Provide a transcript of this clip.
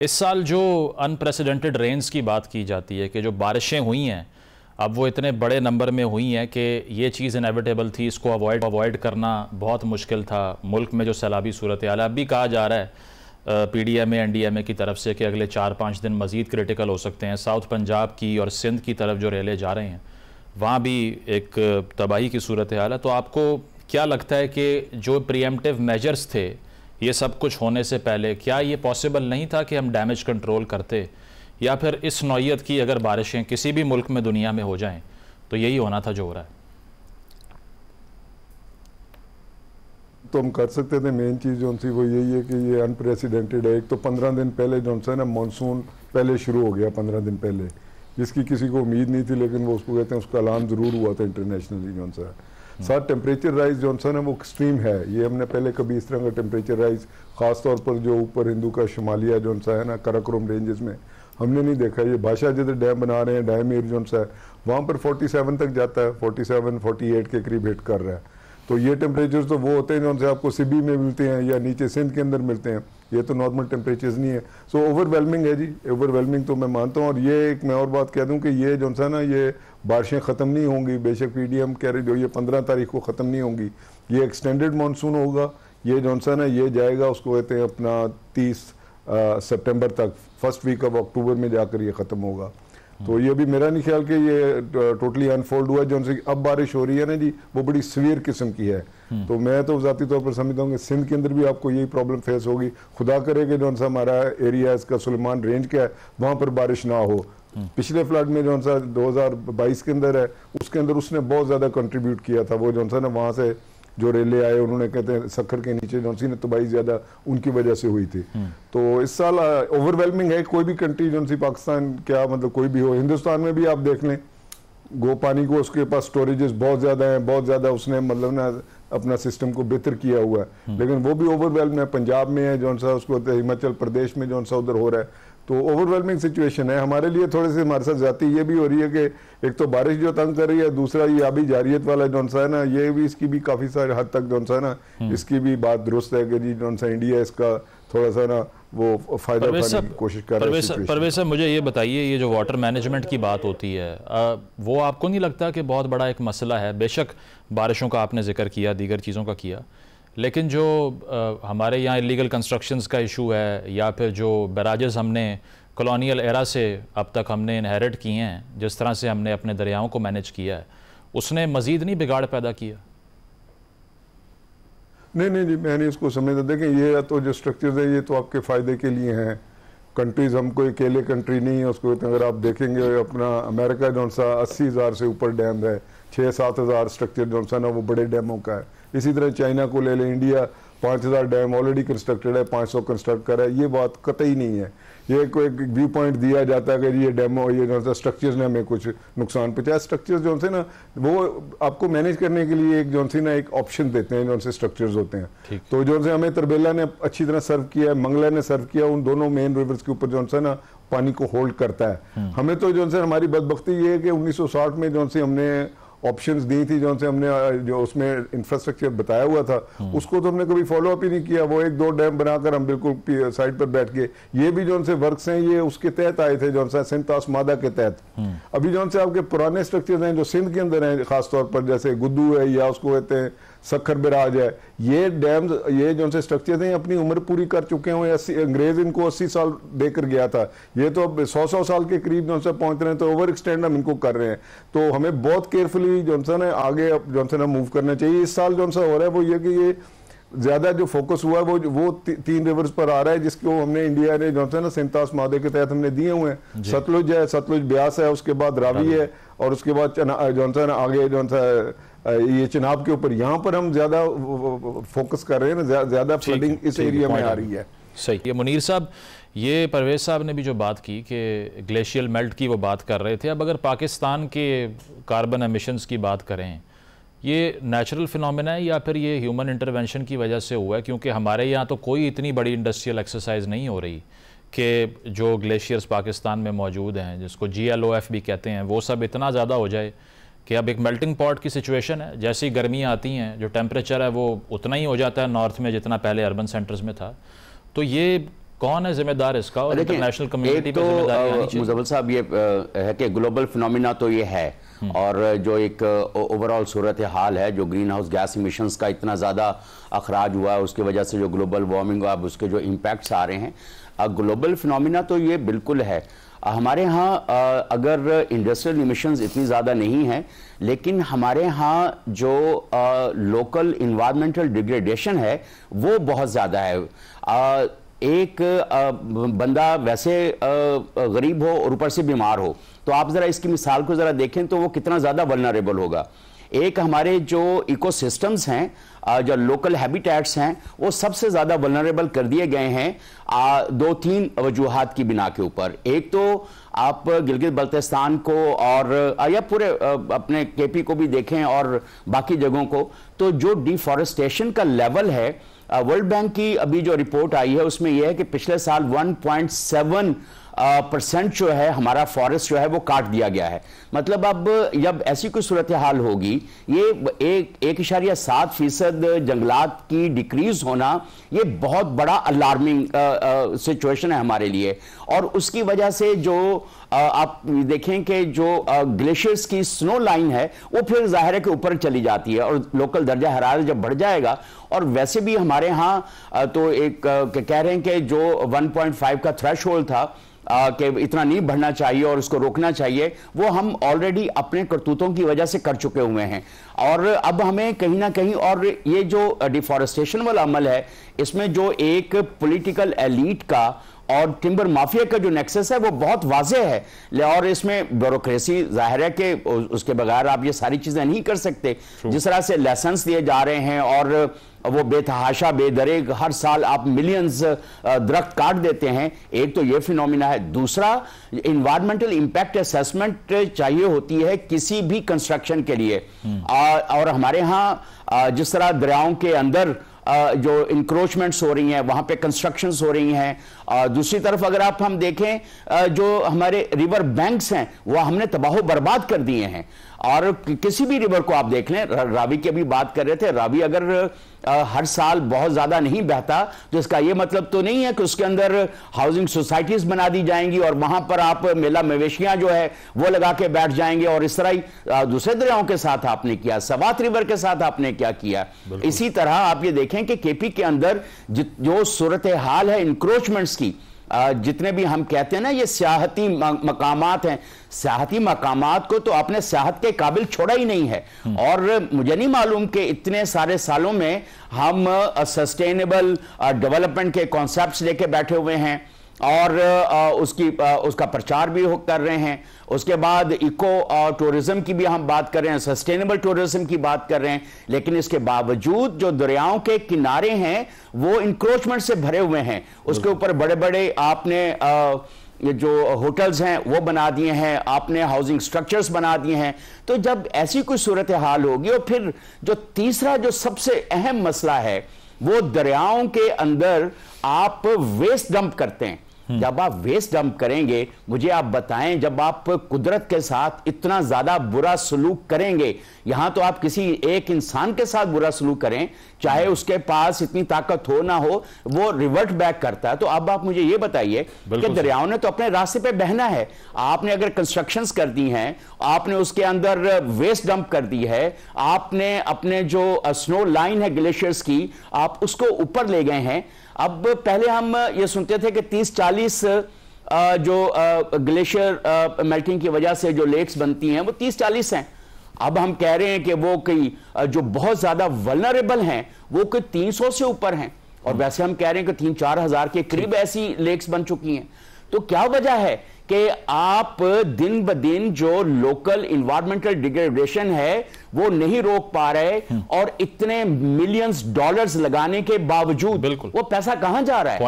इस साल जो अनप्रेसिडेंटेड रेन्स की बात की जाती है कि जो बारिशें हुई हैं अब वो इतने बड़े नंबर में हुई हैं कि ये चीज़ इनेविटेबल थी, इसको अवॉइड करना बहुत मुश्किल था। मुल्क में जो सैलाबी सूरत हाल है, अब भी कहा जा रहा है PDMA NDMA की तरफ से कि अगले 4-5 दिन मज़ीद क्रिटिकल हो सकते हैं। साउथ पंजाब की और सिंध की तरफ जो रेलें जा रहे हैं वहाँ भी एक तबाही की सूरत हाल है। तो आपको क्या लगता है कि जो प्रीएम्प्टिव मेजर्स थे ये सब कुछ होने से पहले, क्या ये पॉसिबल नहीं था कि हम डैमेज कंट्रोल करते, या फिर इस नौइयत की अगर बारिशें किसी भी मुल्क में दुनिया में हो जाएं तो यही होना था जो हो रहा है? तो हम कर सकते थे। मेन चीज़ जो सी वो यही है कि ये अनप्रेसिडेंटेड है। एक तो 15 दिन पहले जो है ना मानसून पहले शुरू हो गया, 15 दिन पहले, जिसकी किसी को उम्मीद नहीं थी, लेकिन वो उसको कहते हैं उसका ऐलान ज़रूर हुआ था इंटरनेशनली। जो सा साथ टेम्परेचर राइज जो है ना वो एक्सट्रीम है। ये हमने पहले कभी इस तरह का टेम्परेचर राइज ख़ास तौर पर जो ऊपर हिंदू का शुमालिया जो सा है ना कराकोरम रेंजेस में हमने नहीं देखा। ये भाषा जिधर डैम बना रहे हैं डायमीर जो सा है वहाँ पर 47 तक जाता है, 47-48 के करीब हिट कर रहा है। तो ये टेम्परेचर तो वो होते हैं जो से आपको सिबी में मिलते हैं या नीचे सिंध के अंदर मिलते हैं। ये तो नॉर्मल टेम्परेचर्स नहीं है। सो ओवरवेलमिंग है जी, ओवरवेलमिंग तो मैं मानता हूँ। और ये एक मैं और बात कह दूँ कि ये जो है ना ये बारिशें ख़त्म नहीं होंगी। बेशक PDM कह रही जो ये 15 तारीख को ख़त्म नहीं होंगी, ये एक्सटेंडेड मानसून होगा। ये जो है ना ये जाएगा, उसको कहते हैं अपना 30 सितंबर तक, फर्स्ट वीक ऑफ अक्टूबर में जाकर ये ख़त्म होगा। तो ये भी मेरा नहीं ख्याल कि ये टोटली अनफोल्ड हुआ। जो अब बारिश हो रही है ना जी वो बड़ी सीवियर किस्म की है। तो मैं तो ज़ाती तौर पर समझता हूँ कि सिंध के अंदर भी आपको यही प्रॉब्लम फेस होगी। खुदा करे कि जो सा हमारा एरिया इसका सुलेमान रेंज क्या है वहाँ पर बारिश ना हो। पिछले फ्लड में जो सा 2022 के अंदर है उसके अंदर उसने बहुत ज़्यादा कंट्रीब्यूट किया था। वो जो सा ना वहाँ से जो रेले आए उन्होंने कहते हैं सक्खर के नीचे जोनसी ने तबाही ज़्यादा उनकी वजह से हुई थी। तो इस साल ओवरवेलमिंग है। कोई भी कंट्री जोनसी पाकिस्तान क्या मतलब कोई भी हो, हिंदुस्तान में भी आप देख लें गो पानी को उसके पास स्टोरेजेस बहुत ज़्यादा हैं, बहुत ज़्यादा उसने मतलब ना अपना सिस्टम को बेहतर किया हुआ है, लेकिन वो भी ओवरवेलम है। पंजाब में है जो सा उसको हिमाचल प्रदेश में जो सा उधर हो रहा है। तो ओवरवेलमिंग सिचुएशन है। हमारे लिए थोड़ी सी हमारे साथ जाती ये भी हो रही है कि एक तो बारिश जो तंग कर रही है, दूसरा ये आबी जारियत वाला जो सा है ना ये भी इसकी भी काफ़ी सारे हद तक जो सा है ना इसकी भी बात दुरुस्त है कि जी जो सा इंडिया इसका थोड़ा सा ना वो फ़ायदा उठाने की कोशिश कर रहा है। परवेज साहब मुझे ये बताइए, ये जो वाटर मैनेजमेंट की बात होती है वो आपको नहीं लगता कि बहुत बड़ा एक मसला है? बेशक बारिशों का आपने जिक्र किया, दीगर चीज़ों का किया, लेकिन जो हमारे यहाँ इलीगल कंस्ट्रक्शंस का इशू है या फिर जो बैराजेस हमने कॉलोनियल एरा से अब तक हमने इनहेरिट किए हैं, जिस तरह से हमने अपने दरियाओं को मैनेज किया है, उसने मज़ीद नहीं बिगाड़ पैदा किया? नहीं जी, मैं नहीं उसको समझता। देखें ये तो जो स्ट्रक्चर्स है ये तो आपके फ़ायदे के लिए हैं। कंट्रीज़ हम कोई अकेले कंट्री नहीं है उसको। अगर आप देखेंगे अपना अमेरिका जो सा 80,000 से ऊपर डैम है, 6-7 हज़ार स्ट्रक्चर जो सा ना वो बड़े डैमों का है। इसी तरह चाइना को ले लें, इंडिया 5,000 डैम ऑलरेडी कंस्ट्रक्टेड है, 500 कंस्ट्रक्ट कर रहा है। ये बात कतई नहीं है। ये कोई एक व्यू पॉइंट दिया जाता है कि ये डैमो ये जो सा स्ट्रक्चर्स ने हमें कुछ नुकसान पहुंचाया। स्ट्रक्चर्स जो से ना वो आपको मैनेज करने के लिए एक जो सी ना एक ऑप्शन देते हैं जो से स्ट्रक्चर्स होते हैं। तो जो से हमें तरबेला ने अच्छी तरह सर्व किया है, मंगला ने सर्व किया, उन दोनों मेन रिवर्स के ऊपर जो सा ना पानी को होल्ड करता है। हमें तो जो से हमारी बदबख्ती ये है कि 1960 में जो से हमने ऑप्शंस दी थी जो से हमने जो उसमें इंफ्रास्ट्रक्चर बताया हुआ था उसको तो हमने कभी फॉलो अप ही नहीं किया। वो 1-2 डैम बनाकर हम बिल्कुल साइड पर बैठ के, ये भी जो से वर्क्स हैं ये उसके तहत आए थे जो सा सिंध तासमादा के तहत। अभी जो से आपके पुराने स्ट्रक्चर्स हैं जो सिंध के अंदर हैं, खासतौर पर जैसे गुद्दू है या उसको कहते हैं सक्खर बिराज है, ये डैम्स ये जो से स्ट्रक्चर हैं अपनी उम्र पूरी कर चुके हैं। अंग्रेज इनको 80 साल देकर गया था, ये तो अब 100 साल के करीब जो से पहुंच रहे हैं। तो ओवर एक्सटेंड हम इनको कर रहे हैं। तो हमें बहुत केयरफुली जो है आगे जो है मूव करना चाहिए। इस साल जो हो रहा है वो ये कि ये ज्यादा जो फोकस हुआ है वो 3 रिवर्स पर आ रहा है जिसको हमने इंडिया ने जो है ना सिंध तासमादा के तहत हमने दिए हुए हैं। सतलुज है, सतलुज ब्यास है, उसके बाद रावी है, और उसके बाद जो है ना आगे जो है ये चिनाब के ऊपर, यहाँ पर हम ज्यादा फोकस कर रहे हैं ना, ज्यादा फ्लडिंग इस एरिया में आ रही है। सही। ये मुनीर साहब, ये परवेज साहब ने भी जो बात की कि ग्लेशियल मेल्ट की वो बात कर रहे थे। अब अगर पाकिस्तान के कार्बन एमिशंस की बात करें, ये नेचुरल फिनोमेना है या फिर ये ह्यूमन इंटरवेंशन की वजह से हुआ है? क्योंकि हमारे यहाँ तो कोई इतनी बड़ी इंडस्ट्रियल एक्सरसाइज नहीं हो रही कि जो ग्लेशियर्स पाकिस्तान में मौजूद हैं, जिसको GLOF भी कहते हैं, वो सब इतना ज़्यादा हो जाए कि अब एक मेल्टिंग पॉट की सिचुएशन है। जैसी गर्मियाँ आती हैं जो टेम्परेचर है वो उतना ही हो जाता है नॉर्थ में जितना पहले अर्बन सेंटर्स में था। तो ये कौन है जिम्मेदार इसका, और इंटरनेशनल कम्युनिटी पे जिम्मेदारी आनी चाहिए? मुजफ्फर साहब, ये है कि ग्लोबल फिनोमिना तो ये है, और जो एक ओवरऑल सूरत हाल है, जो ग्रीन हाउस गैस इमिशंस का इतना ज़्यादा अखराज हुआ है, उसकी वजह से जो ग्लोबल वार्मिंग, अब उसके जो इम्पैक्ट्स आ रहे हैं, ग्लोबल फिनोमिना तो ये बिल्कुल है। हमारे यहाँ अगर इंडस्ट्रियल इमिशंस इतनी ज़्यादा नहीं हैं, लेकिन हमारे यहाँ जो लोकल इन्वायरमेंटल डिग्रेडेशन है वो बहुत ज़्यादा है। एक बंदा वैसे गरीब हो और ऊपर से बीमार हो, तो आप ज़रा इसकी मिसाल को ज़रा देखें तो वो कितना ज़्यादा वल्नरेबल होगा। एक हमारे जो इकोसिस्टम्स हैं, जो लोकल हैबिटेट्स हैं, वो सबसे ज़्यादा वल्नरेबल कर दिए गए हैं 2-3 वजूहात की बिना के ऊपर। एक तो आप गिलगित बल्तिस्तान को और या पूरे अपने केपी को भी देखें और बाकी जगहों को, तो जो डिफॉरेस्टेशन का लेवल है, वर्ल्ड बैंक की अभी जो रिपोर्ट आई है उसमें यह है कि पिछले साल 1.7% जो है हमारा फॉरेस्ट जो है वो काट दिया गया है। मतलब अब जब ऐसी कोई सूरत हाल होगी, ये 1.7% जंगलात की डिक्रीज होना, ये बहुत बड़ा अलार्मिंग सिचुएशन है हमारे लिए। और उसकी वजह से जो आप देखें कि जो ग्लेशियर्स की स्नो लाइन है वो फिर जाहिर है कि ऊपर चली जाती है, और लोकल दर्जा हरारत जब बढ़ जाएगा, और वैसे भी हमारे यहाँ तो एक कह रहे हैं कि जो 1.5 का थ्रेश होल्ड था कि इतना नहीं बढ़ना चाहिए और उसको रोकना चाहिए, वो हम ऑलरेडी अपने करतूतों की वजह से कर चुके हुए हैं। और अब हमें कहीं ना कहीं, और ये जो डिफॉरेस्टेशन वाला अमल है, इसमें जो एक पॉलिटिकल एलीट का और टिम्बर माफिया का जो नेक्सस है वो बहुत वाज़ेह है, और इसमें ब्यूरोक्रेसी जाहिर है कि उसके बगैर आप ये सारी चीज़ें नहीं कर सकते। जिस तरह से लाइसेंस दिए जा रहे हैं और वो बेतहाशा बेदरेग हर साल आप मिलियंस दरख्त काट देते हैं, एक तो ये फिनोमिना है। दूसरा, इन्वायरमेंटल इंपैक्ट असेसमेंट चाहिए होती है किसी भी कंस्ट्रक्शन के लिए, और हमारे यहाँ जिस तरह दरियाओं के अंदर जो इंक्रोचमेंट्स हो रही हैं, वहां पे कंस्ट्रक्शंस हो रही हैं। दूसरी तरफ अगर हम देखें, जो हमारे रिवर बैंक्स हैं वो हमने तबाह बर्बाद कर दिए हैं। और किसी भी रिवर को आप देख लें, रावी की अभी बात कर रहे थे, रावी अगर हर साल बहुत ज्यादा नहीं बहता तो इसका यह मतलब तो नहीं है कि उसके अंदर हाउसिंग सोसाइटीज बना दी जाएंगी और वहां पर आप मेला मवेशियां जो है वो लगा के बैठ जाएंगे। और इस तरह ही दूसरे दरियाओं के साथ आपने किया, सवात रिवर के साथ आपने क्या किया। इसी तरह आप ये देखें कि केपी के अंदर जो सूरत हाल है इंक्रोचमेंट्स की, जितने भी हम कहते हैं ना ये सियाहती मकामात हैं, सियाहती मकामात को तो आपने सियाहत के काबिल छोड़ा ही नहीं है। और मुझे नहीं मालूम कि इतने सारे सालों में हम सस्टेनेबल डेवलपमेंट के कॉन्सेप्ट्स लेके बैठे हुए हैं और उसका प्रचार भी कर रहे हैं। उसके बाद इको टूरिज्म की भी हम बात कर रहे हैं, सस्टेनेबल टूरिज्म की बात कर रहे हैं, लेकिन इसके बावजूद जो दरियाओं के किनारे हैं वो इंक्रोचमेंट से भरे हुए हैं। उसके ऊपर बड़े बड़े आपने ये जो होटल्स हैं वो बना दिए हैं, आपने हाउसिंग स्ट्रक्चर्स बना दिए हैं। तो जब ऐसी कोई सूरत हाल होगी, और फिर जो तीसरा जो सबसे अहम मसला है वो दरियाओं के अंदर आप वेस्ट डंप करते हैं। जब आप वेस्ट डंप करेंगे, मुझे आप बताएं, जब आप कुदरत के साथ इतना ज्यादा बुरा सलूक करेंगे, यहां तो आप किसी एक इंसान के साथ बुरा सलूक करें, चाहे उसके पास इतनी ताकत हो ना हो, वो रिवर्ट बैक करता है। तो अब आप मुझे ये बताइए कि दरियाओं ने तो अपने रास्ते पे बहना है, आपने अगर कंस्ट्रक्शंस कर दी हैं, आपने उसके अंदर वेस्ट डंप कर दी है, आपने अपने जो स्नो लाइन है ग्लेशियर्स की, आप उसको ऊपर ले गए हैं। अब पहले हम ये सुनते थे कि 30-40 जो ग्लेशियर मेल्टिंग की वजह से जो लेक्स बनती हैं वो 30-40 हैं। अब हम कह रहे हैं कि वो कई जो बहुत ज्यादा वल्नरेबल हैं वो कोई 300 से ऊपर हैं, और वैसे हम कह रहे हैं कि 3-4 हजार के करीब ऐसी लेक्स बन चुकी हैं। तो क्या वजह है कि आप दिन ब दिन जो लोकल इन्वायरमेंटल डिग्रेडेशन है वो नहीं रोक पा रहे, और इतने मिलियंस डॉलर्स लगाने के बावजूद वो पैसा कहां जा रहा है?